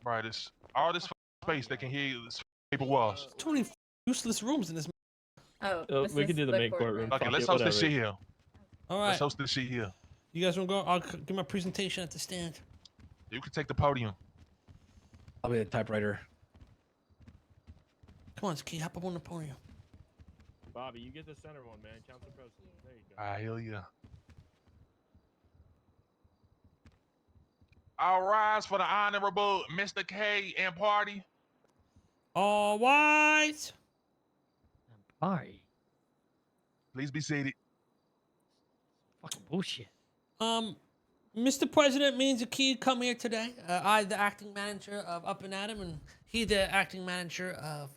Right, it's all this space they can hear you. This paper walls. Too many useless rooms in this. Oh, we can do the main courtroom. courtroom. Okay, Fuck let's it, host this whatever. shit here. All Let's right. host this shit here. You guys want to go? I'll give my presentation at the stand. You can take the podium. I'll be the typewriter. Come on, Ski, hop up on the podium. Bobby, you get the center one, man. Council president. There you go. Ah, hell yeah. All rise for the honorable Mr. K and party. All right. Party. Please be seated. Fucking bullshit. Mr. President, me and Zaki come here today. I, the acting manager of Up and Adam, and he, the acting manager of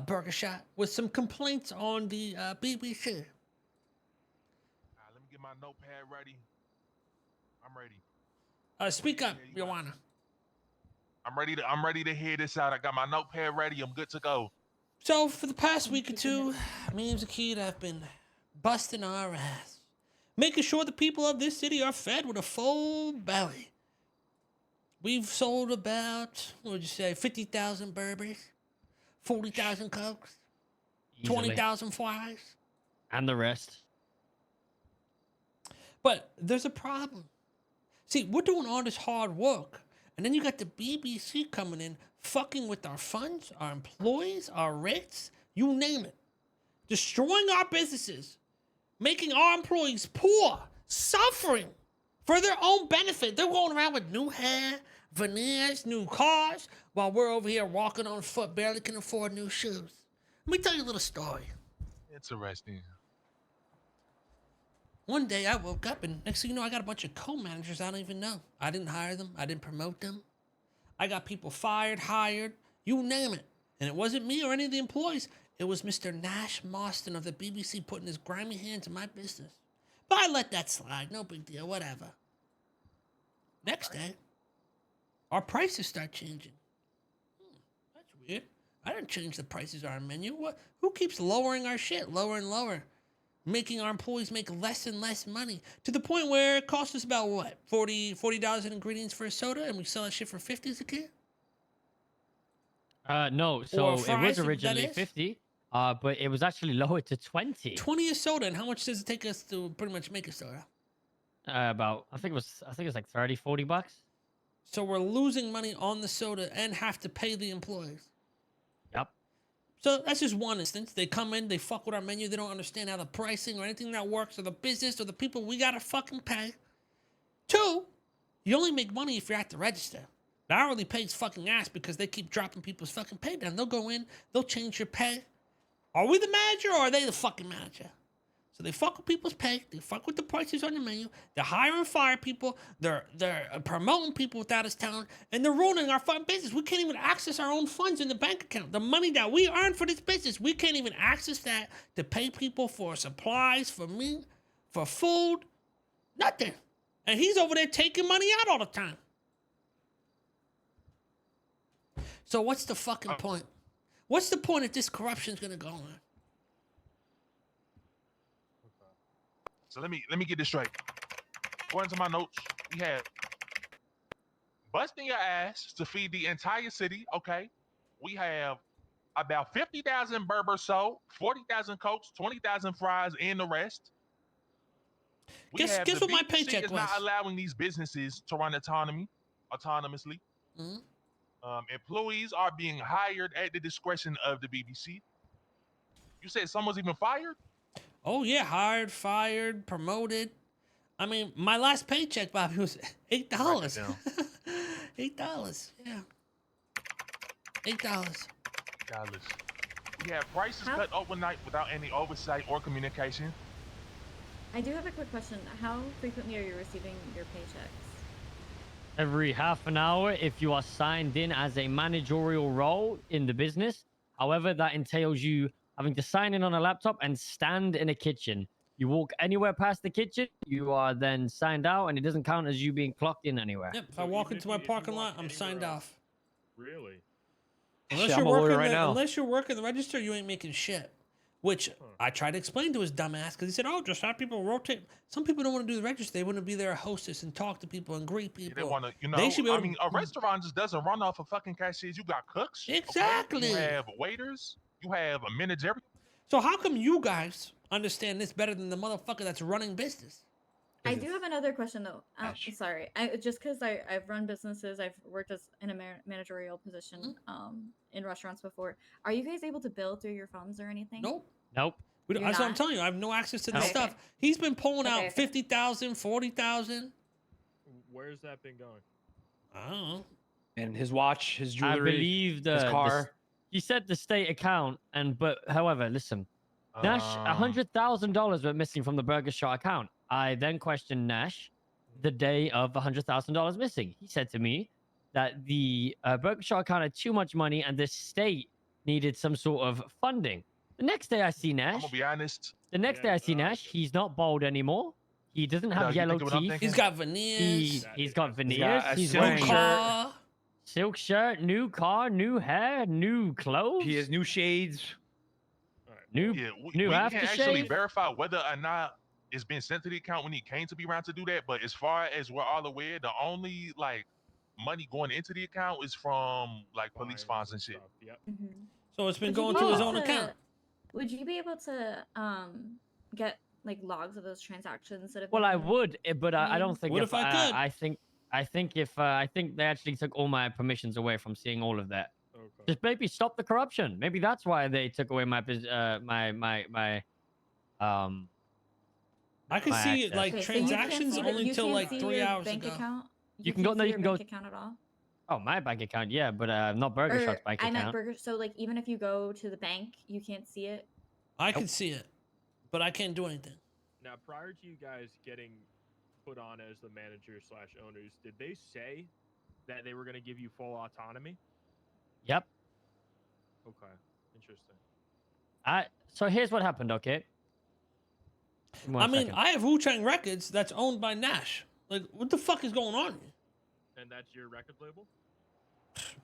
Burger Shot, with some complaints on the BBC. Let me get my notepad ready. I'm ready. Speak up, Your Honor. I'm ready to hear this out. I got my notepad ready. I'm good to go. So for the past week or two, me and Zaki have been busting our ass, making sure the people of this city are fed with a full belly. We've sold about, what would you say, 50,000 burgers, 40,000 Cokes, 20,000 fries. And the rest. But there's a problem. See, we're doing all this hard work, and then you got the BBC coming in, fucking with our funds, our employees, our rates, you name it. Destroying our businesses, making our employees poor, suffering for their own benefit. They're going around with new hair, veneers, new cars, while we're over here walking on foot, barely can afford new shoes. Let me tell you a little story. Interesting. One day I woke up and next thing you know, I got a bunch of co-managers I don't even know. I didn't hire them. I didn't promote them. I got people fired, hired, you name it. And it wasn't me or any of the employees. It was Mr. Nash Marston of the BBC putting his grimy hands in my business. But I let that slide. No big deal. Whatever. Next day, our prices start changing. That's weird. I didn't change the prices on our menu. What? Who keeps lowering our shit? Lower and lower. Making our employees make less and less money to the point where it costs us about what, $40 in ingredients for a soda, and we sell that shit for 50 a kid. No, so it was fries, originally that is? 50, but it was actually lowered to 20. 20 a soda, and how much does it take us to pretty much make a soda? About I think it's like 30, 40 bucks. So we're losing money on the soda and have to pay the employees. Yep. So that's just one instance. They come in, they fuck with our menu, they don't understand how the pricing or anything that works, or the business, or the people we gotta fucking pay. Two, you only make money if you're at the register. The hourly pay's fucking ass because they keep dropping people's fucking pay down. They'll go in, they'll change your pay. Are we the manager or are they the fucking manager? So they fuck with people's pay, they fuck with the prices on the menu, they're hiring and fire people, they're promoting people without us talent, and they're ruining our fucking business. We can't even access our own funds in the bank account. The money that we earn for this business, we can't even access that to pay people for supplies, for meat, for food, nothing. And he's over there taking money out all the time. So what's the fucking point? What's the point if this corruption's gonna go on? So let me get this straight. According to my notes, we have busting your ass to feed the entire city. Okay, we have about 50,000 burgers sold, 40,000 Cokes, 20,000 fries, and the rest. Guess what my paycheck is was. not allowing these businesses to run autonomously. Mm-hmm. Employees are being hired at the discretion of the BBC. You said someone's even fired? Oh yeah, hired, fired, promoted. I mean, my last paycheck, Bobby, was $8. $8, yeah. $8. We have prices cut overnight without any oversight or communication. I do have a quick question. How frequently are you receiving your paychecks? Every half an hour if you are signed in as a managerial role in the business. However, that entails you having to sign in on a laptop and stand in a kitchen. You walk anywhere past the kitchen, you are then signed out, and it doesn't count as you being clocked in anywhere. Yep, if I walk into my parking lot, I'm signed off. Really? Unless Shit, you're I'm a lawyer working right now. unless you're working the register, you ain't making shit. which I tried to explain to his dumbass because he said, "Oh, just have people rotate." Some people don't want to do the register; they want to be there a hostess and talk to people and greet Yeah, people. they want to, They should be able I mean, a restaurant just doesn't run off of fucking cashiers. You got cooks. okay? Exactly. You have waiters. You have a managerial. So how come you guys understand this better than the motherfucker that's running business? I do have another question though. Ash. Sorry, just because I've run businesses, I've worked as in a managerial position in restaurants before. Are you guys able to bill through your phones or anything? Nope. Nope. We don't, You're that's what I'm not? telling you. I have no access to this Okay, stuff. okay. He's been pulling Okay, out okay. 50,000, 40,000. Where's that been going? I don't know. And his watch, his I jewelry, believe his car. he said the state account, but however, listen, Nash, Um, $100,000 went missing from the Burger Shot account. I then questioned Nash the day of $100,000 missing. He said to me that the Burger Shot account had too much money and the state needed some sort of funding. The next day I see I'm Nash. gonna be honest. The next Yeah, day I see Nash. He's not bald anymore. He doesn't No, have you yellow think what I'm teeth. thinking? He's got veneers, He's got He's veneers. got a He's silk new wearing shirt. car. silk shirt, new car, new hair, new clothes. He has new shades. All right. new Yeah, new we can't actually aftershave. verify whether or not it's been sent to the account when he came to be around to do that. But as far as we're all aware, the only like money going into the account is from like police Fines fines and shit. stuff, Yep. So it's been Would you going be to his able own to- account. Would you be able to get like logs of those transactions that have? Well, I been would, but I don't mean, think. What if I could? I think they actually took all my permissions away from seeing all of that. Okay. Just maybe stop the corruption. Maybe that's why they took away my I can my see access. like Okay, so you can't transactions see the- only you till can't like see 3 your hours bank ago. account? You can can't go- no, see you your can go- bank account at all. Oh, my bank account, yeah, but not Burger Or, Shot's bank I meant account. burger. So like even if you go to the bank, you can't see it. I can see it, but I can't do anything. Now, prior to you guys getting put on as the manager / owners, did they say that they were going to give you full autonomy? Yep. Okay, interesting. So here's what happened. Okay. I mean, I have Wu-Tang Records that's owned by Nash. Like, what the fuck is going on? And that's your record label?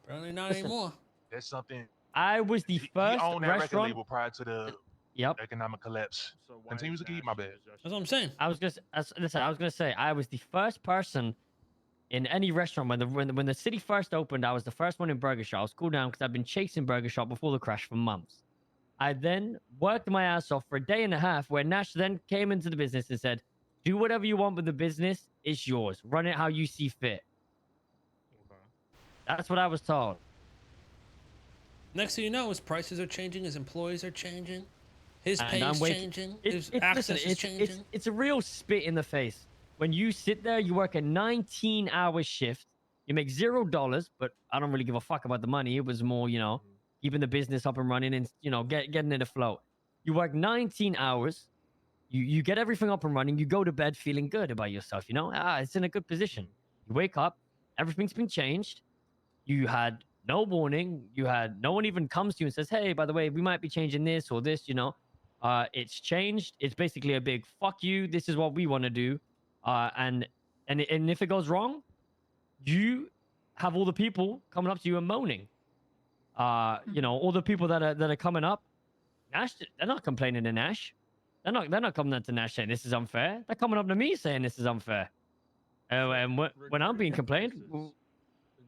Apparently not Listen. anymore. That's something. I was the He first owned that record restaurant. label prior to the Yep. economic collapse. So why Continues is to keep my Nash bad. in possession? That's what I'm saying. I was gonna say I was the first person in any restaurant when the city first opened. I was the first one in Burger Shot. I was cool down because I've been chasing Burger Shot before the crash for months. I then worked my ass off for a day and a half, where Nash then came into the business and said, "Do whatever you want with the business. It's yours. Run it how you see fit." Okay. That's what I was told. Next thing you know, his prices are changing, his employees are changing, his And pay I'm is waiting- changing, It's, his it's, access listen, is changing. it's a real spit in the face. When you sit there, you work a 19-hour shift, you make $0, but I don't really give a fuck about the money. It was more, keeping the business up and running and, getting it afloat. You work 19 hours, you get everything up and running, you go to bed feeling good about yourself, it's in a good position. You wake up, everything's been changed. You had no warning. No one even comes to you and says, "Hey, by the way, we might be changing this or this," it's changed. It's basically a big fuck you. This is what we want to do. And if it goes wrong, you have all the people coming up to you and moaning. All the people that are coming up, Nash, they're not complaining to Nash. They're not coming up to Nash saying this is unfair. They're coming up to me saying this is unfair. And when I'm being complained,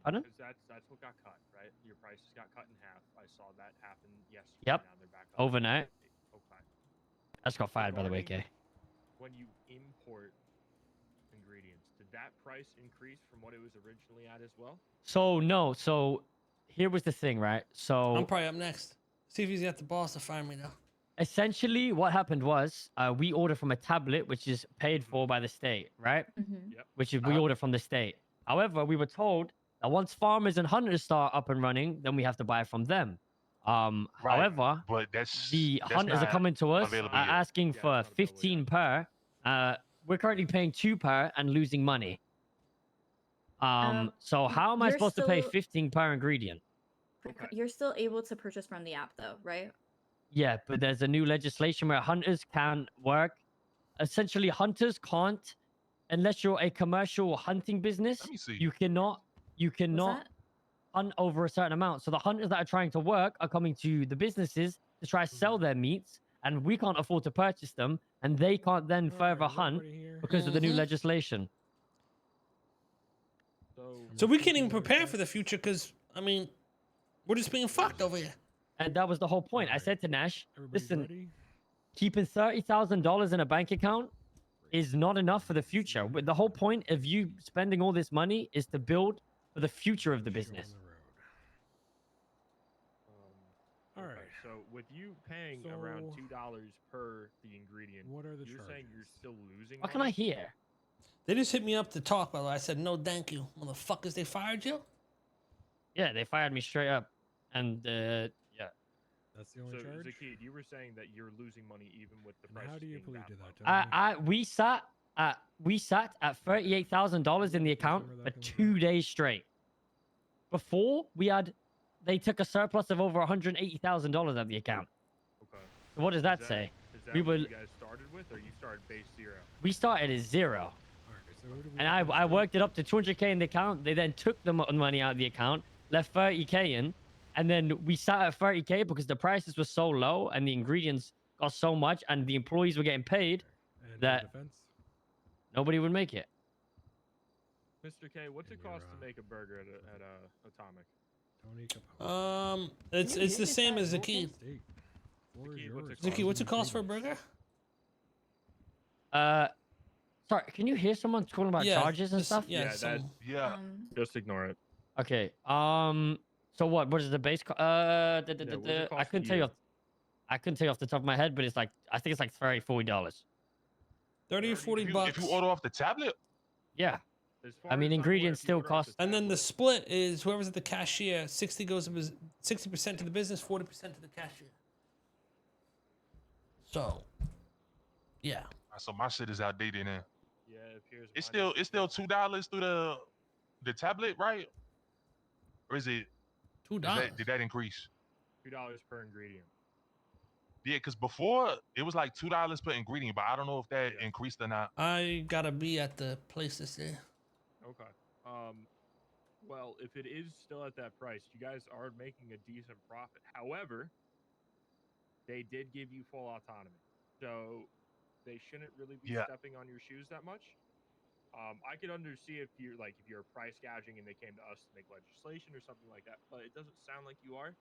pardon? Because that's what got cut, right? Your prices got cut in half. I saw that happen yesterday. Yep. Now they're back up. Overnight. Okay. That's got fired, by the way, Kay. When you import ingredients, did that price increase from what it was originally at as well? So no. So here was the thing, right? So I'm probably up next. See if he's got the balls to fire me now. essentially, what happened was we order from a tablet, which is paid for by the state, right? Mm-hmm. Which is we order from the state. However, we were told that once farmers and hunters start up and running, then we have to buy from them. Right. However, But that's the that's hunters are not coming to us available yet. asking Yeah, for it's not available 15 per. We're currently paying 2 per and losing money. So how am I you're supposed to pay still- 15 per ingredient? Okay. You're still able to purchase from the app though, right? Yeah, but there's a new legislation where hunters can work. Essentially, hunters can't, unless you're a commercial hunting business, Let me see. you cannot What's that? hunt over a certain amount. So the hunters that are trying to work are coming to the businesses to try to sell their meats, and we can't afford to purchase them, and they can't then further hunt because of the new Mhm. legislation. So we can't even prepare for the future because, I mean, we're just being fucked over here. And that was the whole point. I said to Nash, Everybody's listen, ready? keeping $30,000 in a bank account is not enough for the future. But the whole point of you spending all this money is to build for the future of the Show 'em business. the road. Okay, Alright. so with you paying around So- $2 per the ingredient, What are the you're saying you're charges? still losing What can I money? hear? They just hit me up to talk, by the way. I said, no, thank you. Motherfuckers, they fired you? Yeah, they fired me straight up. And yeah. That's the only So, charge? Zakid, you were saying that you're losing money even with the And price how do you being plead that to low. that? Tell me. We sat at $38,000 in the account for 2 days straight. Before they took a surplus of over $180,000 out of the account. Okay. So what does that say? Is that We what were- you guys started with, or you started base 0? We started at 0. Alright, so who do we And have I first? worked it up to 200K in the account. They then took the money out of the account, left 30K in, and then we sat at 30K because the prices were so low and the ingredients cost so much and the employees were getting paid, And that- defense? nobody would make it. Mr. K, what's it And you're, cost to make a burger at Atomic? Tony Capone. It's the same as the key. Steak. Floor is Zaki, what's yours. it Ziki, what's it cost for a Ingredients. burger? Sorry, can you hear someone talking about charges and this- stuff? Yeah, Yeah, some- Yeah. Just ignore it. Okay. So what is the base? what does it I cost couldn't to tell you. you? I couldn't tell you off the top of my head, but it's like I think it's like $30-$40. 30 or 40 If you, bucks. if you order off the tablet, Yeah. As I far mean, as I'm ingredients aware, if you still order off cost- And then the tablet- split is whoever's at the cashier, 60% to the business, 40% to the cashier. So, yeah. so my shit is outdated now. Yeah, it appears It's mine still is $2 through the tablet, right? Or is it $2. did that increase? $2 per ingredient. Yeah, because before it was like $2 per ingredient, but I don't know if that Yeah. increased or not. I gotta be at the place to say. Okay. Well, if it is still at that price, you guys are making a decent profit. However, they did give you full autonomy, so they shouldn't really be Yeah. stepping on your shoes that much. I could understand if you're price gouging and they came to us to make legislation or something like that, but it doesn't sound like you are.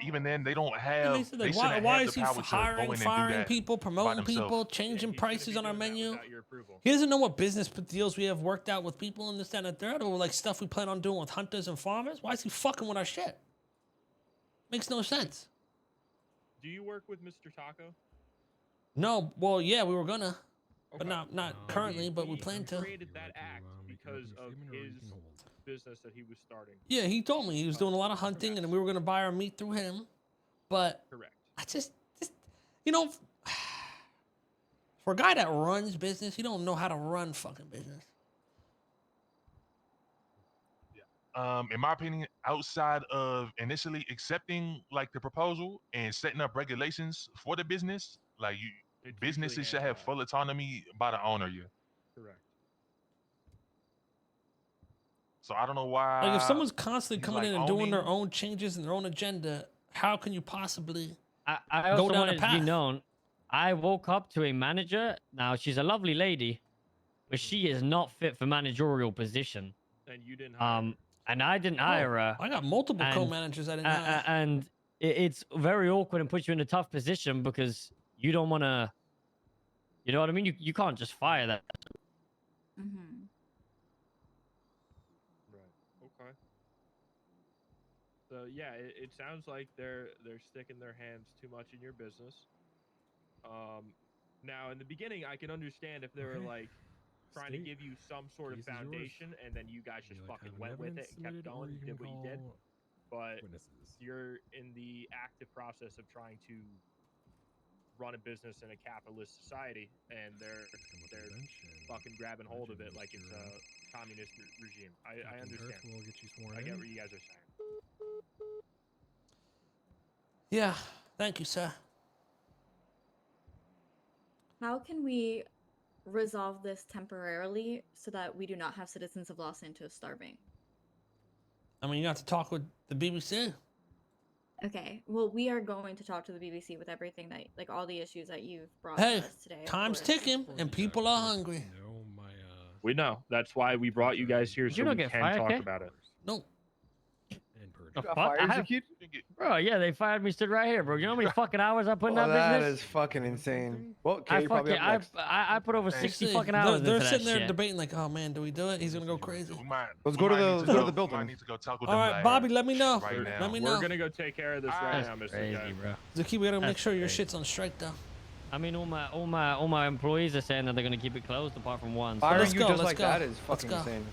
Even then they don't And have. they said, like, shouldn't why have is the he power to go hiring, in and do firing that people, promoting themselves. people, Yeah, changing he shouldn't prices be on our doing that menu? without your approval. He doesn't know what business deals we have worked out with people and this, that, and the third, or like stuff we plan on doing with hunters and farmers. Why is he fucking with our shit? Makes no sense. Do you work with Mr. Taco? No, well, yeah, we were gonna, but Okay. not currently, but we plan to. created You that like to, act make an because opening of statement, or you his can hold? business that he was starting. Yeah, he told me he was doing a lot of hunting, and we were gonna buy our meat through him. But Correct. I just you know, for a guy that runs business, you don't know how to run fucking business. In my opinion, outside of initially accepting like the proposal and setting up regulations for the business, like It's businesses usually should have hands-off. full autonomy by the owner. Yeah. Correct. So I don't know why. Like if someone's constantly he's, coming like, in and doing their owning- own changes and their own agenda, how can you possibly? I Go also down wanted the to be path. known. I woke up to a manager. Now she's a lovely lady, but she is not fit for managerial position. And you didn't hire her. And I didn't hire her. I got multiple And- co-managers I didn't hire. And it's very awkward and puts you in a tough position because you don't want to. You know what I mean? You can't just fire that. Mm-hmm. Right. Okay. So yeah, it sounds like they're sticking their hands too much in your business. Now in the beginning, I can understand if they were Okay. like trying to State. give you some sort of Case is yours. foundation, and then you guys You just like fucking having went with evidence it and kept submitted, or going, you and can did what you did. call But witnesses. you're in the active process of trying to run a business in a capitalist society, and Come with the they're bench and fucking grabbing hold of it Mr. like it's a communist regime. I Captain Kirk understand. will get you sworn I get in. what you guys are saying. Yeah, thank you, sir. How can we resolve this temporarily so that we do not have citizens of Los Santos starving? I mean, you have to talk with the BBC. Okay. Well, we are going to talk to the BBC with everything that, like, all the issues that you've brought Hey, to us today. of time's course. ticking Before and you people go, are just hungry. know my, We know. That's why we brought you guys here Did you so not we get can fired, talk Kay? about it. No. and purge. The Got fuck? fired, Zakid? Bro, yeah, they fired me. Stood right here, bro. You know how many fucking hours I put in Well, that that business? is fucking insane. Well, I Kay, probably fucking up next. I put over Let's 60 See, fucking they're, hours they're into that sitting there shit. debating like, oh man, do we do it? He's gonna go crazy. We might, Let's we go to might the- need let's go to the We building. might need to go talk with All them. right, like, Bobby, let me know. Right now. Let me We're know. gonna go take care of this right That's now, Mr. crazy, Guy. bro. Zaki, we gotta make That's sure your crazy. shit's on strike though. I mean, all my employees are saying that they're gonna keep it closed apart from one. So Firing let's you go, just let's like go. that is Let's fucking go. insane.